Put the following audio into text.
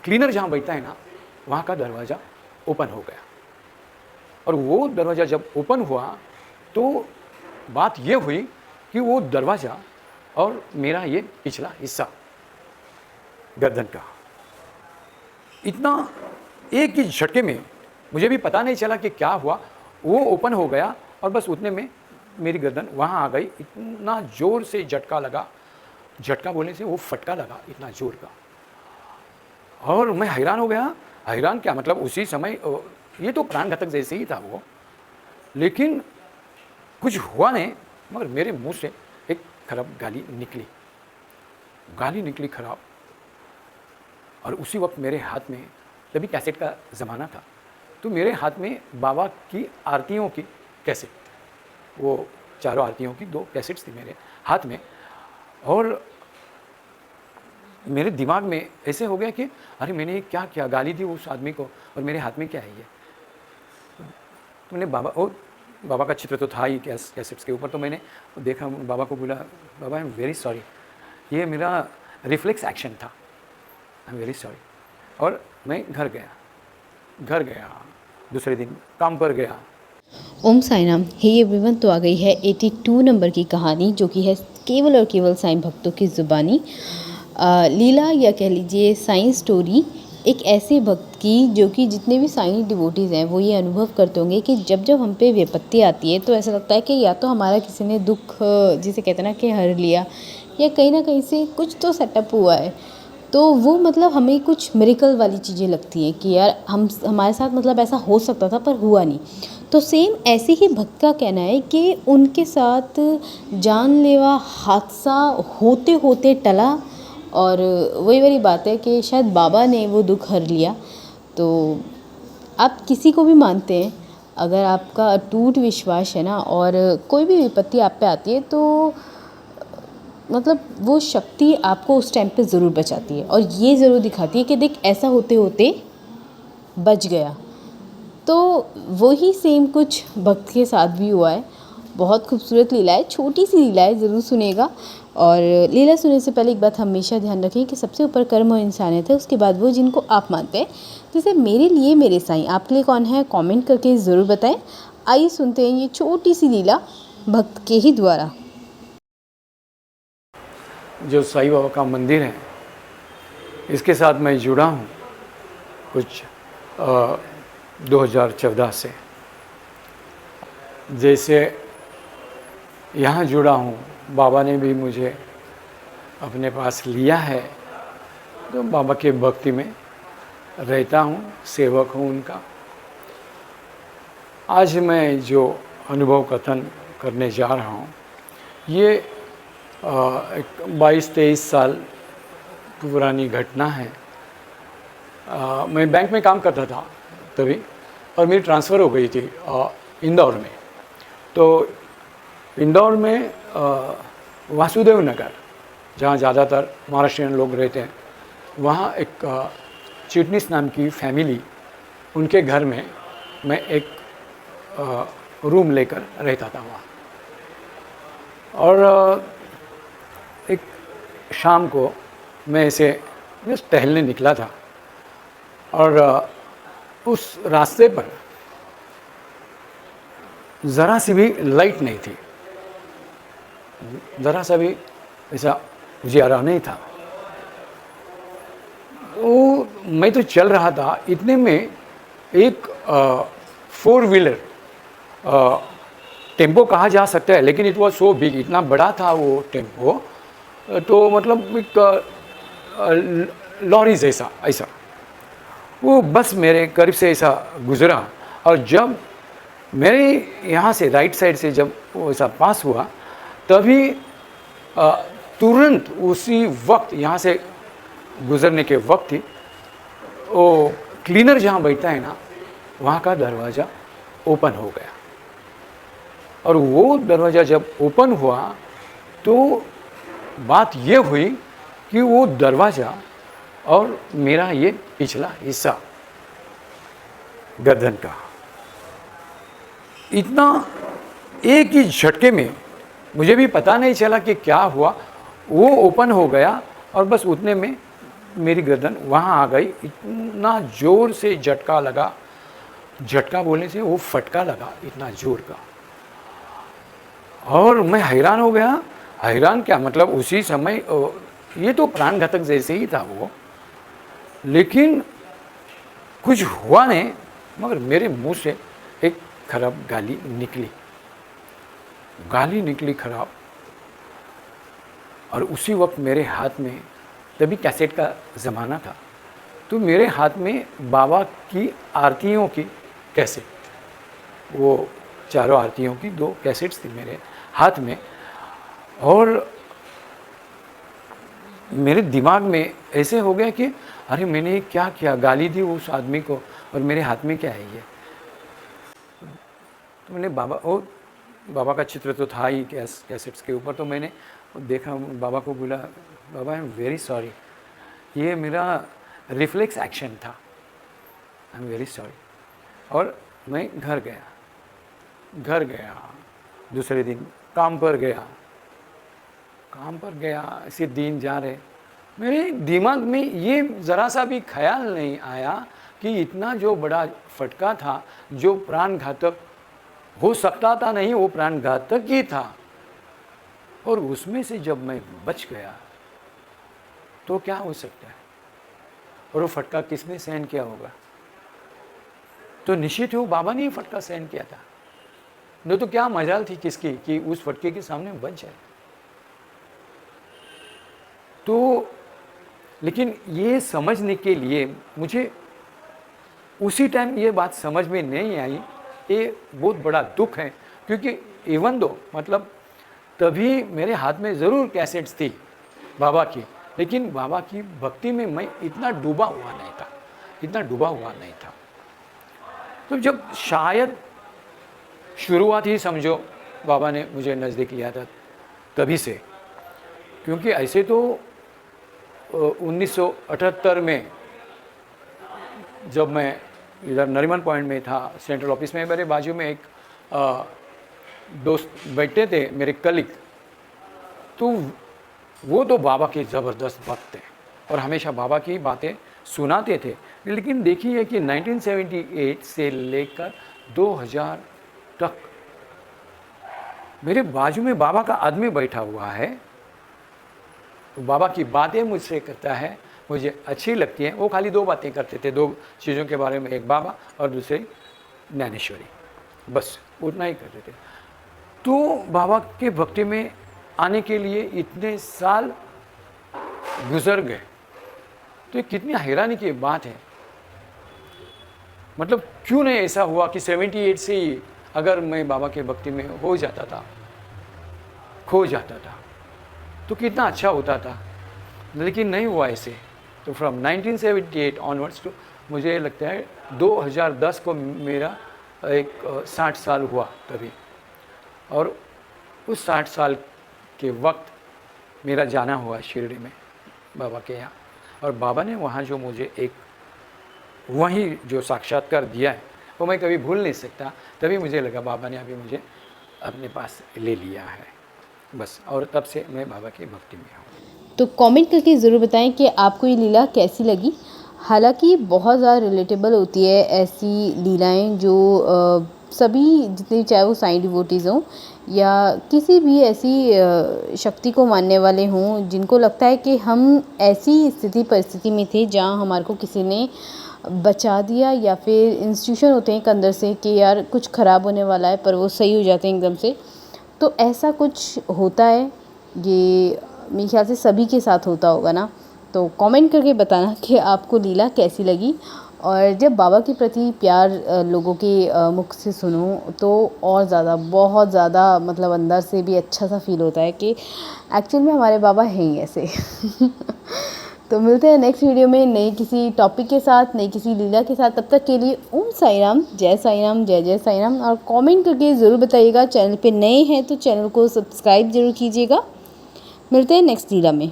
Cleaner जहाँ बैठता है ना, वहाँ का दरवाज़ा ओपन हो गया। और वो दरवाज़ा जब ओपन हुआ तो बात ये हुई कि वो दरवाज़ा और मेरा ये पिछला हिस्सा गर्दन का इतना एक ही झटके में, मुझे भी पता नहीं चला कि क्या हुआ, वो ओपन हो गया और बस उतने में मेरी गर्दन वहाँ आ गई। इतना ज़ोर से झटका लगा, झटका बोलने से वो फटका लगा इतना ज़ोर का, और मैं हैरान हो गया। हैरान क्या मतलब, उसी समय ये तो प्राण घातक जैसे ही था वो, लेकिन कुछ हुआ नहीं, मगर मेरे मुंह से एक खराब गाली निकली खराब। और उसी वक्त मेरे हाथ में, तभी कैसेट का ज़माना था, तो मेरे हाथ में बाबा की आरतियों की कैसेट, वो चारों आरतियों की 2 कैसेट्स थी मेरे हाथ में। और मेरे दिमाग में ऐसे हो गया कि अरे मैंने क्या किया, गाली दी उस आदमी को, और मेरे हाथ में क्या है ये। तो मैंने बाबा का चित्र तो था ही कैसेट्स के ऊपर, तो मैंने देखा, बाबा को बोला, बाबा आई एम वेरी सॉरी, ये मेरा रिफ्लेक्स एक्शन था, आई एम वेरी सॉरी। और मैं घर गया, दूसरे दिन काम पर गया। ओम साई नाम। हे एवरीवन, तो आ गई है 82 नंबर की कहानी, जो कि है केवल और केवल साईं भक्तों की ज़ुबानी लीला, या कह लीजिए साईं स्टोरी। एक ऐसे भक्त की जो कि जितने भी साईं डिवोटीज़ हैं वो ये अनुभव करते होंगे कि जब जब हम पे विपत्ति आती है तो ऐसा लगता है कि या तो हमारा किसी ने दुख, जिसे कहते हैं ना, कि हर लिया, या कहीं ना कहीं से कुछ तो सेटअप हुआ है। तो वो मतलब हमें कुछ मिरेकल वाली चीज़ें लगती हैं कि यार हमारे साथ मतलब ऐसा हो सकता था पर हुआ नहीं। तो सेम ऐसे ही भक्त का कहना है कि उनके साथ जानलेवा हादसा होते होते टला, और वही वाली बात है कि शायद बाबा ने वो दुख हर लिया। तो आप किसी को भी मानते हैं, अगर आपका अटूट विश्वास है ना, और कोई भी विपत्ति आप पे आती है, तो मतलब वो शक्ति आपको उस टाइम पे ज़रूर बचाती है, और ये ज़रूर दिखाती है कि देख ऐसा होते होते बच गया। तो वही सेम कुछ भक्त के साथ भी हुआ है। बहुत खूबसूरत लीला है, छोटी सी लीला है, ज़रूर सुनेगा। और लीला सुनने से पहले एक बात हमेशा ध्यान रखें कि सबसे ऊपर कर्म और इंसानियत है, उसके बाद वो जिनको आप मानते हैं। जैसे मेरे लिए मेरे साईं, आपके लिए कौन है, कमेंट करके ज़रूर बताएं। आइए सुनते हैं ये छोटी सी लीला भक्त के ही द्वारा। जो साईं बाबा का मंदिर है, इसके साथ मैं जुड़ा हूँ कुछ 2014 से। जैसे यहाँ जुड़ा हूँ, बाबा ने भी मुझे अपने पास लिया है, तो बाबा के भक्ति में रहता हूँ, सेवक हूँ उनका। आज मैं जो अनुभव कथन करने जा रहा हूँ, ये एक 22-23 साल पुरानी घटना है। मैं बैंक में काम करता था तभी, और मेरी ट्रांसफ़र हो गई थी इंदौर में। तो इंदौर में वासुदेव नगर, जहाँ ज़्यादातर महाराष्ट्रियन लोग रहते हैं, वहाँ एक चिटनीस नाम की फैमिली, उनके घर में मैं एक रूम लेकर रहता था वहाँ। और एक शाम को मैं ऐसे बस टहलने निकला था, और उस रास्ते पर ज़रा सी भी लाइट नहीं थी, ज़रा सा भी ऐसा उजियारा नहीं था। तो मैं तो चल रहा था, इतने में एक 4 व्हीलर, टेम्पो कहा जा सकता है, लेकिन इट वॉज सो बिग, इतना बड़ा था वो टेम्पो, तो मतलब एक लॉरी जैसा ऐसा, वो बस मेरे करीब से ऐसा गुज़रा। और जब मेरे यहाँ से राइट साइड से जब वो ऐसा पास हुआ, तभी तुरंत उसी वक्त, यहाँ से गुज़रने के वक्त ही, वो क्लीनर जहाँ बैठता है ना, वहाँ का दरवाज़ा ओपन हो गया। और वो दरवाज़ा जब ओपन हुआ तो बात ये हुई कि वो दरवाज़ा और मेरा ये पिछला हिस्सा गर्दन का इतना एक ही झटके में, मुझे भी पता नहीं चला कि क्या हुआ, वो ओपन हो गया, और बस उतने में मेरी गर्दन वहाँ आ गई, इतना ज़ोर से झटका लगा, झटका बोलने से वो फटका लगा इतना ज़ोर का, और मैं हैरान हो गया। हैरान क्या, मतलब उसी समय ये तो प्राणघातक जैसे ही था वो, लेकिन कुछ हुआ नहीं, मगर मेरे मुंह से एक खराब गाली निकली खराब। और उसी वक्त मेरे हाथ में, तभी कैसेट का ज़माना था, तो मेरे हाथ में बाबा की आरतियों की कैसेट, वो चारों आरतियों की 2 कैसेट्स थी मेरे हाथ में, और मेरे दिमाग में ऐसे हो गया कि अरे मैंने ये क्या किया, गाली दी उस आदमी को, और मेरे हाथ में क्या है ये। तो मैंने बाबा का चित्र तो था ही कैसेट्स के ऊपर, तो मैंने देखा, बाबा को बोला, बाबा आई एम वेरी सॉरी, ये मेरा रिफ्लेक्स एक्शन था, आई एम वेरी सॉरी। और मैं घर गया, दूसरे दिन काम पर गया, ऐसे दिन जा रहे, मेरे दिमाग में ये ज़रा सा भी ख्याल नहीं आया कि इतना जो बड़ा फटका था, जो प्राणघातक हो सकता था, नहीं वो प्राणघातक ही था, और उसमें से जब मैं बच गया तो क्या हो सकता है, और वो फटका किसने सहन किया होगा? तो निश्चित ही वो बाबा ने ही फटका सहन किया था, नहीं तो क्या मजाल थी किसकी कि उस फटके के सामने बच जाए। तो लेकिन ये समझने के लिए मुझे उसी टाइम ये बात समझ में नहीं आई, ये बहुत बड़ा दुख है, क्योंकि इवन दो मतलब तभी मेरे हाथ में ज़रूर कैसेट्स थी बाबा की, लेकिन बाबा की भक्ति में मैं इतना डूबा हुआ नहीं था। तो जब शायद शुरुआत ही समझो बाबा ने मुझे नज़दीक लिया था तभी से, क्योंकि ऐसे तो 1978 में जब मैं इधर नरीमन पॉइंट में था, सेंट्रल ऑफिस में, मेरे बाजू में एक दोस्त बैठे थे, मेरे कलीग, तो वो तो बाबा के ज़बरदस्त भक्त थे और हमेशा बाबा की बातें सुनाते थे। लेकिन देखिए कि 1978 से लेकर 2000 तक मेरे बाजू में बाबा का आदमी बैठा हुआ है, तो बाबा की बातें मुझसे करता है, मुझे अच्छी लगती हैं। वो खाली 2 बातें करते थे, 2 चीज़ों के बारे में, एक बाबा और दूसरी ज्ञानेश्वरी, बस उतना ही करते थे। तो बाबा के भक्ति में आने के लिए इतने साल गुजर गए, तो ये कितनी हैरानी की बात है। मतलब क्यों नहीं ऐसा हुआ कि 78 से ही अगर मैं बाबा के भक्ति में हो जाता था, खो जाता था, तो कितना अच्छा होता था, लेकिन नहीं हुआ ऐसे। तो फ्रॉम 1978 ऑनवर्ड्स टू मुझे लगता है 2010 को मेरा एक 60 साल हुआ तभी, और उस 60 साल के वक्त मेरा जाना हुआ शिरडी में बाबा के यहाँ, और बाबा ने वहाँ जो मुझे एक वहीं जो साक्षात्कार दिया है वो मैं कभी भूल नहीं सकता। तभी मुझे लगा बाबा ने अभी मुझे अपने पास ले लिया है, बस, और तब से मैं बाबा की भक्ति में हूँ। तो कमेंट करके ज़रूर बताएं कि आपको ये लीला कैसी लगी। हालांकि बहुत ज़्यादा रिलेटेबल होती है ऐसी लीलाएं जो सभी जितने, चाहे वो साईं डिवोटीज़ हों या किसी भी ऐसी शक्ति को मानने वाले हों, जिनको लगता है कि हम ऐसी परिस्थिति में थे जहाँ हमारे को किसी ने बचा दिया, या फिर इंस्टीट्यूशन होते हैं एक अंदर से कि यार कुछ ख़राब होने वाला है, पर वो सही हो जाते हैं एकदम से। तो ऐसा कुछ होता है, ये मेरे ख्याल से सभी के साथ होता होगा ना। तो कमेंट करके बताना कि आपको लीला कैसी लगी। और जब बाबा के प्रति प्यार लोगों के मुख से सुनो तो और ज़्यादा, बहुत ज़्यादा, मतलब अंदर से भी अच्छा सा फील होता है कि एक्चुअल में हमारे बाबा हैं ही ऐसे। तो मिलते हैं नेक्स्ट वीडियो में नई किसी टॉपिक के साथ, नई किसी लीला के साथ। तब तक के लिए ओम साई राम, जय साई राम, जय जय साई राम। और कमेंट करके ज़रूर बताइएगा। चैनल पे नए हैं तो चैनल को सब्सक्राइब ज़रूर कीजिएगा। मिलते हैं नेक्स्ट लीला में।